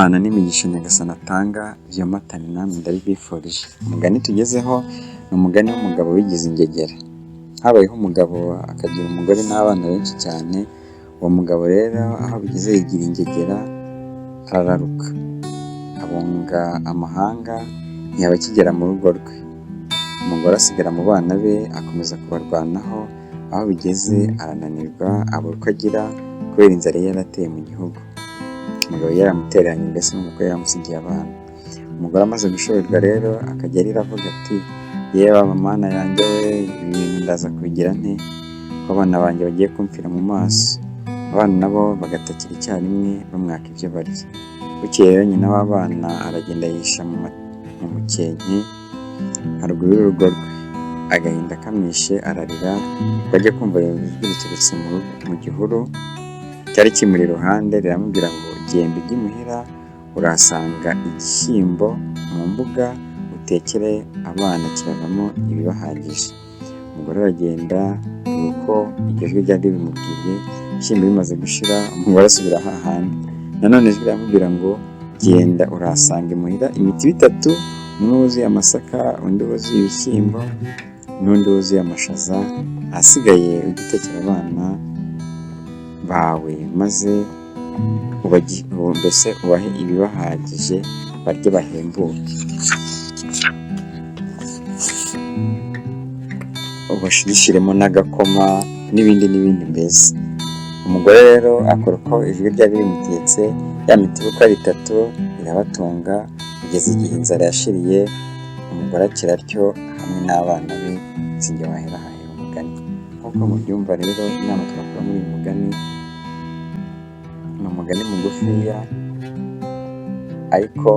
Imana n'imigisha Nyagasani atanga byomatane namwe ndabibifurije. Umugani tugezeho ni umugani w'umugabo wigize ingegera. Habayeho umugabo akagira umugore n'abana benshi cyane. Uwo mugabo rero aho bigeze yigira ingegera arararuka, abunga amahanga ntiyaba akigera mu rugo rwe. Umugore asigara mu bana be akomeza kubarwanaho, aho bigeze arananirwa abura uko agira kubera inzara yari yarateye mu gihugu. Umugabo yaramutereranye mbese n'umugore yaramusigiye abana. Umugore amaze gushoberwa rero akajya arira avuga ati yewe Mana yanjye we, ibi bintu ndaza kubigira nte ko abana banjye bagiye kumfira mu maso. Abana nabo bagatakira icyarimwe bamwaka ibyo barya. Bukeye rero nyina w'abana aragenda yihisha mu mukenke haruguru y'urugo rwe. Agahinda kamwishe ararira, bajya kumva ijwi riturutse mu gihuru cyari kimuri iruhande riramubwira ngo genda ujye imuhira urahasanga igishyimbo mu mbuga utekere abana kiravamo ibibahagije. Umugore aragenda kuko iryo jwi ryari bimubwiye. Ibishyimbo bimaze gushira umugore asubira hahandi. Nanone ijwi riramubwira ngo genda urahasanga imuhira imiti itatu, umwe wuzuye amasaka, undi wuzuye ibishyimbo, n'undi wuzuye amashaza. Ahasigaye ujye utekera abana bawe maze mbese ubahe ibibahagije barye bahembuke. Ubashigishiremo n'agakoma n'ibindi mbese. Umugore rero akora uko ijwi ryari rimutetse, ya miti uko ari itatu irabatunga kugeza igihe inzara yashiriye. Umugore akira atyo hamwe n'abana be, sinjye wahera umugani. Nk'uko mubyumva rero, inama twakora muri uyu mugani ni umugani mugufiya ariko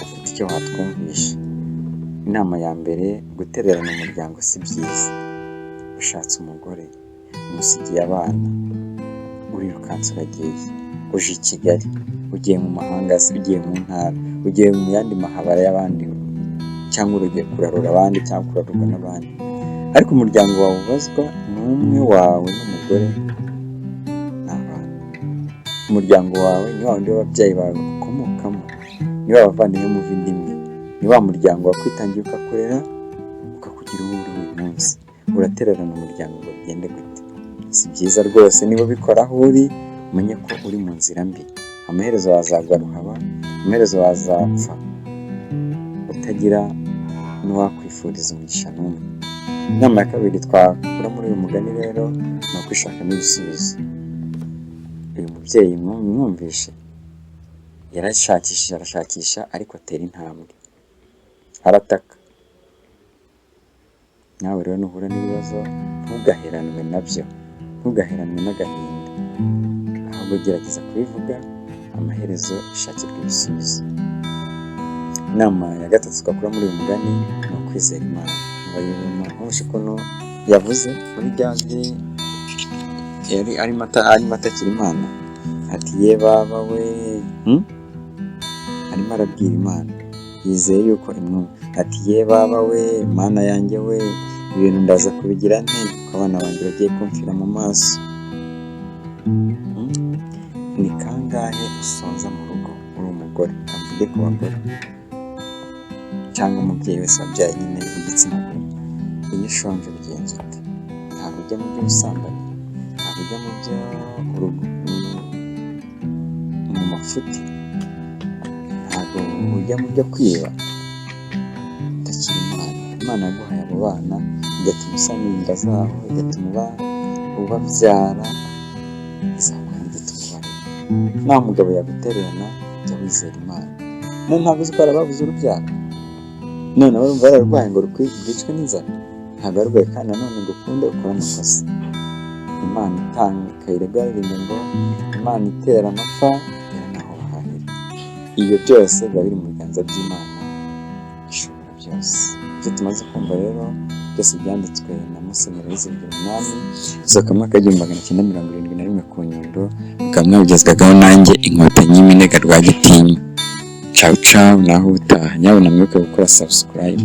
ufite icyo watwumvisha. Inama ya mbere, gutererana umuryango si byiza. Ushatse umugore umusigiye abana, urirukansa uragiye, uje i Kigali, ugiye mu mahanga, ugiye mu ntara, ugiye mu yandi mahabara y'abandi, cyangwa urugiye kurarura abandi cyangwa kurarurwa n'abandi, ariko umuryango wawe ubazwa ni umwe wawe n'umugore n'abana. Umuryango wawe ni wa wundi w'ababyeyi bawe ukomokamo, ni wa bavandimwe muva inda imwe, ni wa muryango wakwitangiye ukakurera ukakugira uwo uri uyu munsi. Uratererana umuryango ngo bigende gute? Si byiza rwose. niba ubikora aho uri, umenye ko uri mu nzira mbi. Amaherezo wazagwa ruhaba, amaherezo wazapfa utagira n'uwakwifuriza umugisha n'umwe. Inama ya kabiri twakura muri uyu mugani rero ni ukwishakamo ibisubizo. Uyu mubyeyi mwumvishe arashakisha ariko atera intambwe, arataka. Nawe rero nuhura n'ibibazo ntugaheranwe nabyo, ntugaheranwe n'agahinda, ahubwo gerageza kubivuga, amaherezo ishakirwa ibisubizo. Inama ya gatatu twakura muri uyu mugani ni ukwizera Imana. Nk'uko ukuntu yavuze muri rya jwi yari arimo atakira Imana ati ye baba we, arimo arabwira Imana yizeye yuko imwumva. Ati ye baba we, Mana yanjye we, ibintu ndaza kubigira nte ko abana banjye bagiye kumfira mu maso. Ni kangahe usonza mu rugo uri umugore? Mvuge ku bagore cyangwa umubyeyi wese wabyaye nyine w'igitsina gore. Iyo ushonje bigenze ute? Ntabwo ujya mu by'ubusambanyi, ntabwo ujya mu mafuti, ntabwo ujya mu byo kwiba. Utakira Imana yaguhaye abo bana, igatuma usana inda zabo, igatuma ubabyara, izaguha n'igituma ubarera. Nta mugabo yagutererana, jya wizera Imana. Ntabwo uzi ko hari ababuze urubyaro, none barumva bararwaye ngo rwicwe n'inzara. Ntabwo arwaye kandi nanone ngo ukunde ukore amakosa. Imana itanga ikayiregwa aririmbe ngo Imana itera amapfa itera naho bahahira. Ibyo byose biba biri mu biganza by'Imana ishobora byose. Ibyo tumaze kumva rero byose byanditswe na Musenyeri Bizimana, isohoka mu mwaka w'igihumbi magana cyenda 1971 ku Nyundo, bukaba mwabigezwagaho nanjye Inkotanyi Minega Rwagitinywa. Ciao ciao, naho utaha. Nyabuna mwibuke gukora subscribe.